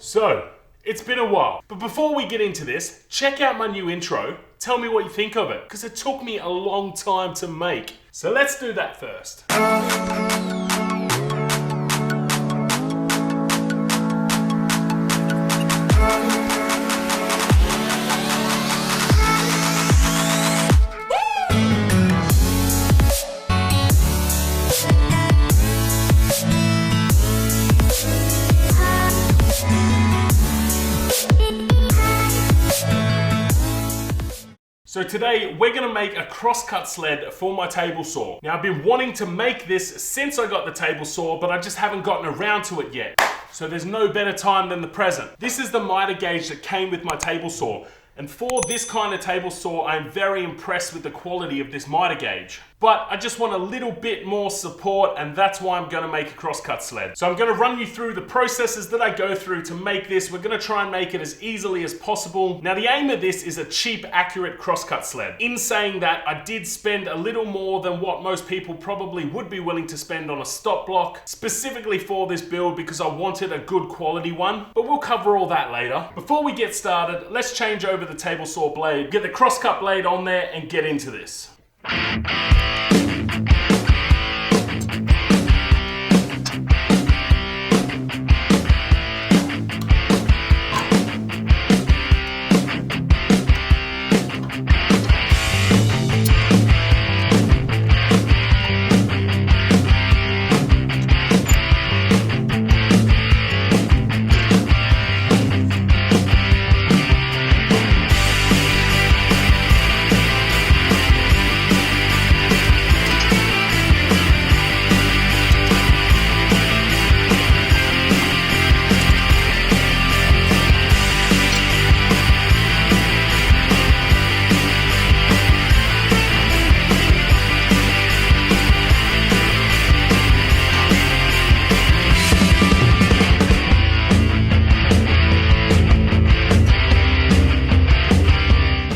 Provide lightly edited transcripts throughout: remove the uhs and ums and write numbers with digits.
So, it's been a while, but before we get into this, check out my new intro. Tell me what you think of it, because it took me a long time to make. So let's do that first. So today we're gonna make a crosscut sled for my table saw. Now I've been wanting to make this since I got the table saw, but I just haven't gotten around to it yet. So there's no better time than the present. This is the miter gauge that came with my table saw. And for this kind of table saw, I'm very impressed with the quality of this miter gauge. But I just want a little bit more support, and that's why I'm gonna make a crosscut sled. So I'm gonna run you through the processes that I go through to make this. We're gonna try and make it as easily as possible. Now the aim of this is a cheap, accurate crosscut sled. In saying that, I did spend a little more than what most people probably would be willing to spend on a stop block, specifically for this build because I wanted a good quality one, but we'll cover all that later. Before we get started, let's change over the table saw blade, get the crosscut blade on there and get into this.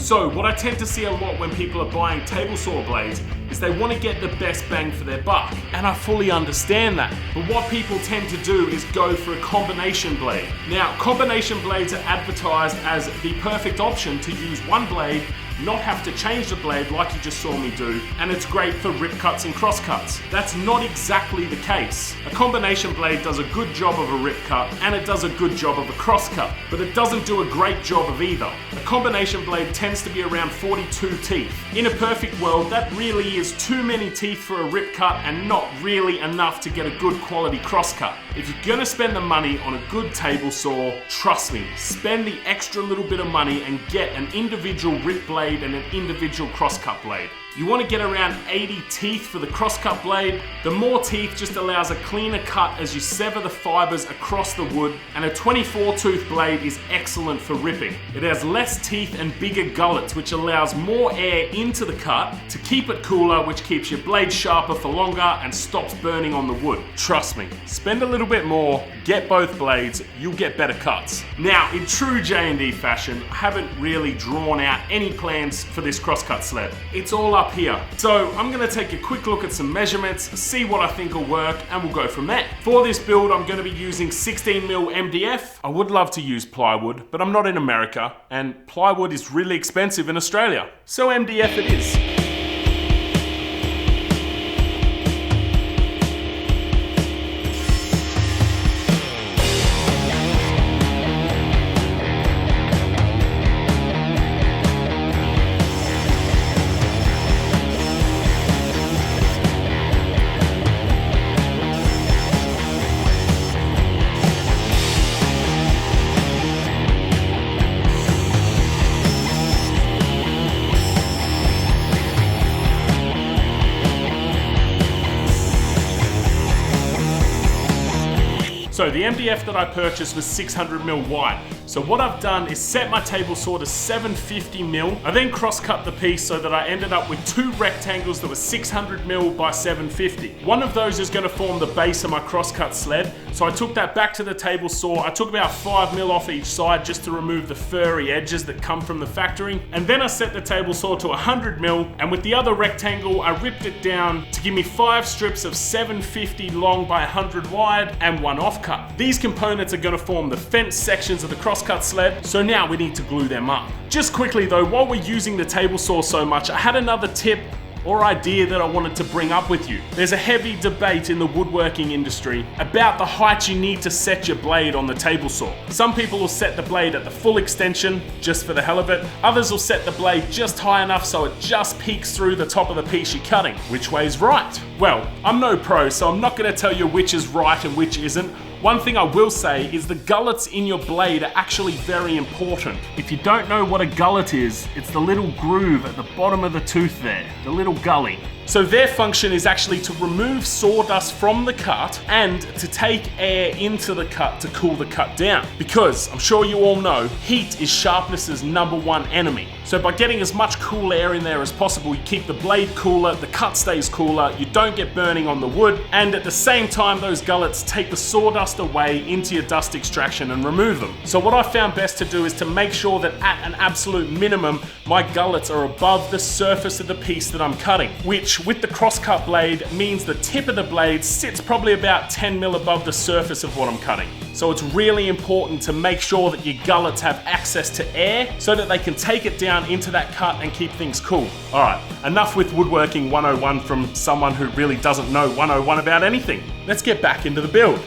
So what I tend to see a lot when people are buying table saw blades is they want to get the best bang for their buck. And I fully understand that. But what people tend to do is go for a combination blade. Now, combination blades are advertised as the perfect option to use one blade, not have to change the blade like you just saw me do, and it's great for rip cuts and cross cuts. That's not exactly the case. A combination blade does a good job of a rip cut and it does a good job of a cross cut, but it doesn't do a great job of either. A combination blade tends to be around 42 teeth. In a perfect world, that really is too many teeth for a rip cut and not really enough to get a good quality cross cut. If you're gonna spend the money on a good table saw, trust me, spend the extra little bit of money and get an individual rip blade and an individual crosscut blade. You want to get around 80 teeth for the crosscut blade. The more teeth just allows a cleaner cut as you sever the fibers across the wood, and a 24 tooth blade is excellent for ripping. It has less teeth and bigger gullets, which allows more air into the cut to keep it cooler, which keeps your blade sharper for longer and stops burning on the wood. Trust me, spend a little bit more, get both blades, you'll get better cuts. Now, in true J&D fashion, I haven't really drawn out any plans for this crosscut sled. It's all up here. So I'm gonna take a quick look at some measurements, see what I think will work, and we'll go from there. For this build, I'm gonna be using 16mm MDF. I would love to use plywood, but I'm not in America, and plywood is really expensive in Australia. So MDF it is. So the MDF that I purchased was 600mm wide. So what I've done is set my table saw to 750mm. I then cross-cut the piece so that I ended up with two rectangles that were 600mm by 750. One of those is going to form the base of my cross-cut sled. So I took that back to the table saw. I took about 5mm off each side just to remove the furry edges that come from the factory. And then I set the table saw to 100mm, and with the other rectangle, I ripped it down to give me 5 strips of 750 long by 100 wide and one off cut. crosscut. These components are going to form the fence sections of the crosscut sled, so now we need to glue them up. Just quickly though, while we're using the table saw so much, I had another tip or idea that I wanted to bring up with you. There's a heavy debate in the woodworking industry about the height you need to set your blade on the table saw. Some people will set the blade at the full extension, just for the hell of it. Others will set the blade just high enough so it just peeks through the top of the piece you're cutting. Which way is right? Well, I'm no pro, so I'm not going to tell you which is right and which isn't. One thing I will say is the gullets in your blade are actually very important. If you don't know what a gullet is, it's the little groove at the bottom of the tooth there, the little gully. So their function is actually to remove sawdust from the cut and to take air into the cut to cool the cut down. Because I'm sure you all know, heat is sharpness's #1 enemy. So by getting as much cool air in there as possible, you keep the blade cooler, the cut stays cooler, you don't get burning on the wood, and at the same time those gullets take the sawdust away into your dust extraction and remove them. So what I found best to do is to make sure that at an absolute minimum, my gullets are above the surface of the piece that I'm cutting, which with the crosscut blade means the tip of the blade sits probably about 10 mil above the surface of what I'm cutting. So it's really important to make sure that your gullets have access to air so that they can take it down into that cut and keep things cool. All right, enough with woodworking 101 from someone who really doesn't know 101 about anything. Let's get back into the build.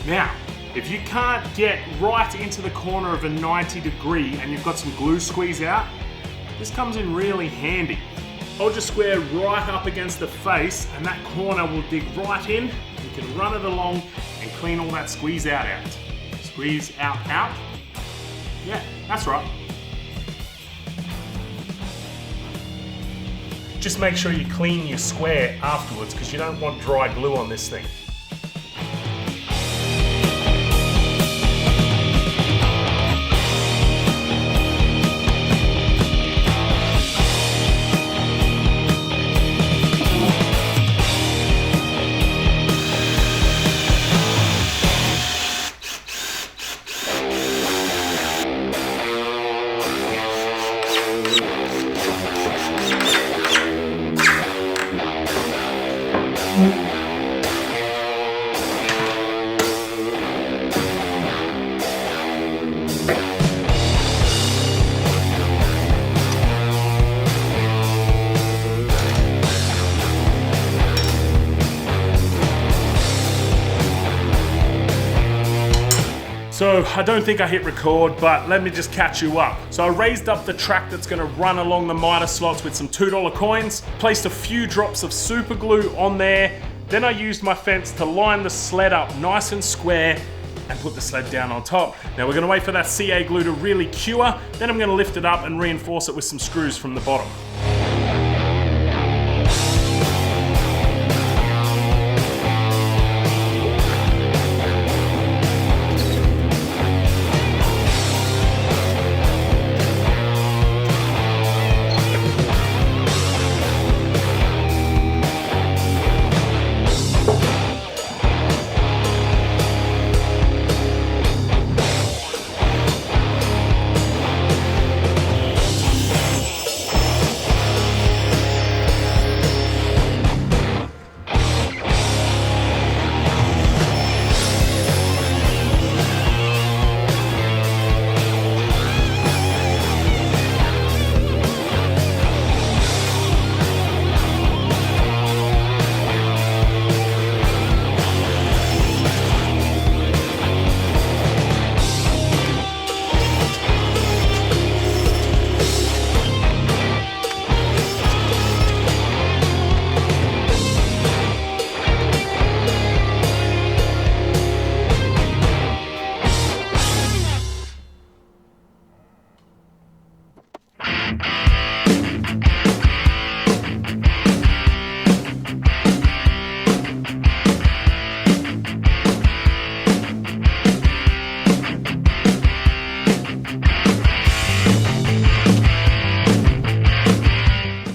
Now, if you can't get right into the corner of a 90 degree and you've got some glue squeeze out, this comes in really handy. Hold your square right up against the face and that corner will dig right in. You can run it along and clean all that squeeze out. Squeeze out. Yeah, that's right. Just make sure you clean your square afterwards because you don't want dry glue on this thing. So I don't think I hit record, but let me just catch you up. So I raised up the track that's gonna run along the miter slots with some $2 coins, placed a few drops of super glue on there, then I used my fence to line the sled up nice and square, and put the sled down on top. Now we're gonna wait for that CA glue to really cure, then I'm gonna lift it up and reinforce it with some screws from the bottom.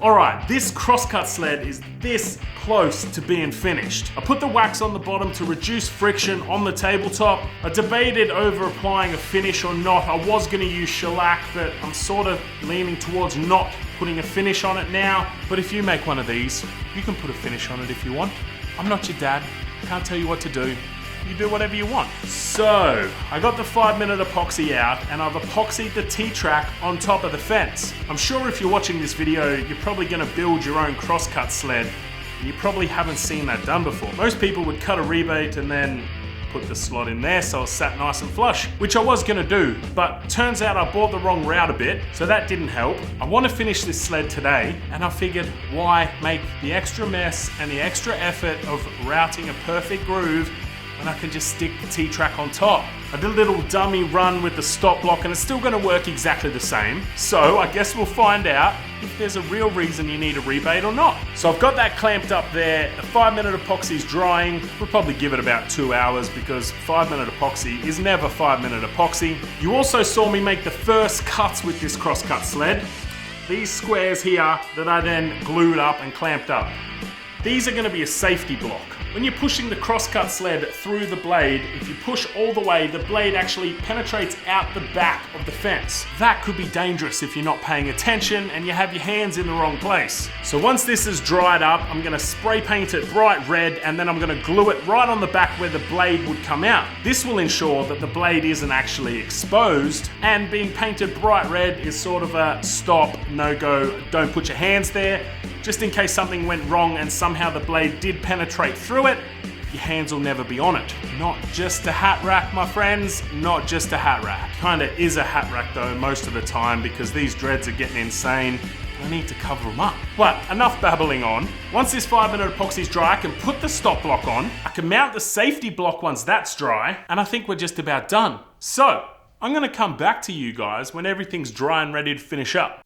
Alright, this crosscut sled is this close to being finished. I put the wax on the bottom to reduce friction on the tabletop. I debated over applying a finish or not. I was going to use shellac, but I'm sort of leaning towards not putting a finish on it now. But if you make one of these, you can put a finish on it if you want. I'm not your dad. Can't tell you what to do. You do whatever you want. So, I got the 5-minute epoxy out and I've epoxied the T-track on top of the fence. I'm sure if you're watching this video, you're probably gonna build your own crosscut sled. And you probably haven't seen that done before. Most people would cut a rebate and then put the slot in there so it sat nice and flush, which I was gonna do, but turns out I bought the wrong route a bit, so that didn't help. I wanna finish this sled today, and I figured why make the extra mess and the extra effort of routing a perfect groove when I can just stick the T-track on top. I did a little dummy run with the stop block and it's still gonna work exactly the same. So I guess we'll find out if there's a real reason you need a rebate or not. So I've got that clamped up there. The 5-minute epoxy is drying. We'll probably give it about 2 hours because 5-minute epoxy is never 5-minute epoxy. You also saw me make the first cuts with this crosscut sled. These squares here that I then glued up and clamped up. These are gonna be a safety block. When you're pushing the crosscut sled through the blade, if you push all the way, the blade actually penetrates out the back of the fence. That could be dangerous if you're not paying attention and you have your hands in the wrong place. So once this is dried up, I'm gonna spray paint it bright red and then I'm gonna glue it right on the back where the blade would come out. This will ensure that the blade isn't actually exposed, and being painted bright red is sort of a stop, no go, don't put your hands there. Just in case something went wrong and somehow the blade did penetrate through it, your hands will never be on it. Not just a hat rack, my friends, not just a hat rack. Kinda is a hat rack though most of the time because these dreads are getting insane. I need to cover them up. But enough babbling on. Once this 5-minute epoxy is dry, I can put the stop block on. I can mount the safety block once that's dry, and I think we're just about done. So, I'm gonna come back to you guys when everything's dry and ready to finish up.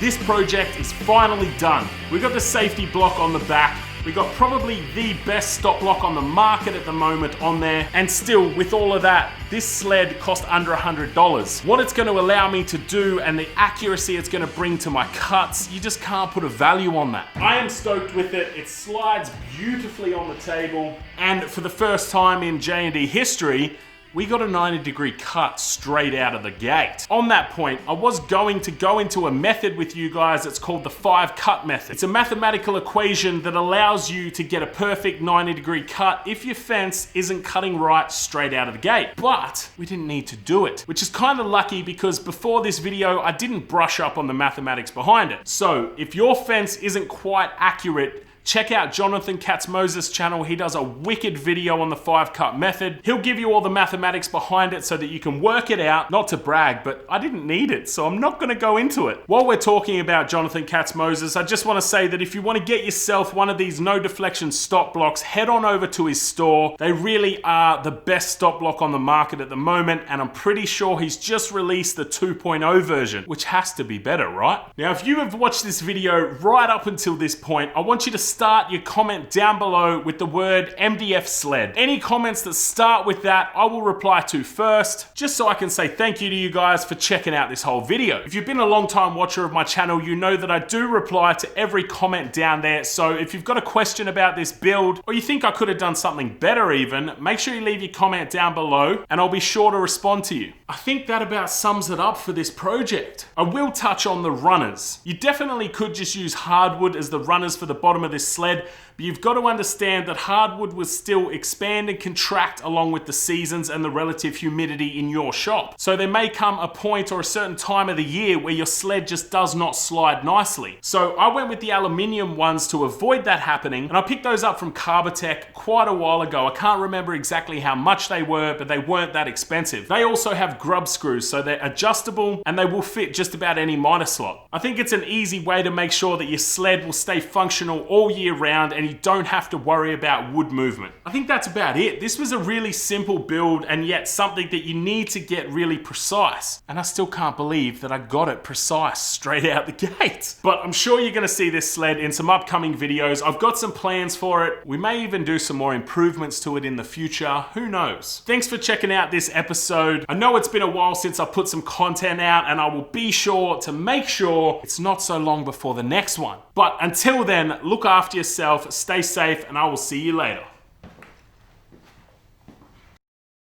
This project is finally done. We got the safety block on the back. We got probably the best stop block on the market at the moment on there. And still, with all of that, this sled cost under $100. What it's going to allow me to do and the accuracy it's going to bring to my cuts, you just can't put a value on that. I am stoked with it. It slides beautifully on the table. And for the first time in J&D history, we got a 90-degree cut straight out of the gate. On that point, I was going to go into a method with you guys that's called the 5-cut method. It's a mathematical equation that allows you to get a perfect 90-degree cut if your fence isn't cutting right straight out of the gate. But we didn't need to do it, which is kind of lucky because before this video, I didn't brush up on the mathematics behind it. So if your fence isn't quite accurate, check out Jonathan Katz-Moses' channel. He does a wicked video on the 5-cut method. He'll give you all the mathematics behind it so that you can work it out. Not to brag, but I didn't need it, so I'm not gonna go into it. While we're talking about Jonathan Katz-Moses, I just wanna say that if you wanna get yourself one of these no deflection stop blocks, head on over to his store. They really are the best stop block on the market at the moment, and I'm pretty sure he's just released the 2.0 version, which has to be better, right? Now, if you have watched this video right up until this point, I want you to start your comment down below with the word MDF sled. Any comments that start with that, I will reply to first, just so I can say thank you to you guys for checking out this whole video. If you've been a long time watcher of my channel, you know that I do reply to every comment down there. So if you've got a question about this build, or you think I could have done something better even, make sure you leave your comment down below and I'll be sure to respond to you. I think that about sums it up for this project. I will touch on the runners. You definitely could just use hardwood as the runners for the bottom of this sled, but you've got to understand that hardwood will still expand and contract along with the seasons and the relative humidity in your shop. So there may come a point or a certain time of the year where your sled just does not slide nicely. So I went with the aluminium ones to avoid that happening, and I picked those up from Carbatec quite a while ago. I can't remember exactly how much they were, but they weren't that expensive. They also have grub screws, so they're adjustable and they will fit just about any miter slot. I think it's an easy way to make sure that your sled will stay functional all year round and you don't have to worry about wood movement. I think that's about it. This was a really simple build and yet something that you need to get really precise. And I still can't believe that I got it precise straight out the gate. But I'm sure you're gonna see this sled in some upcoming videos. I've got some plans for it. We may even do some more improvements to it in the future. Who knows? Thanks for checking out this episode. I know it's been a while since I put some content out, and I will be sure to make sure it's not so long before the next one. But until then, look after yourself, stay safe, and I will see you later.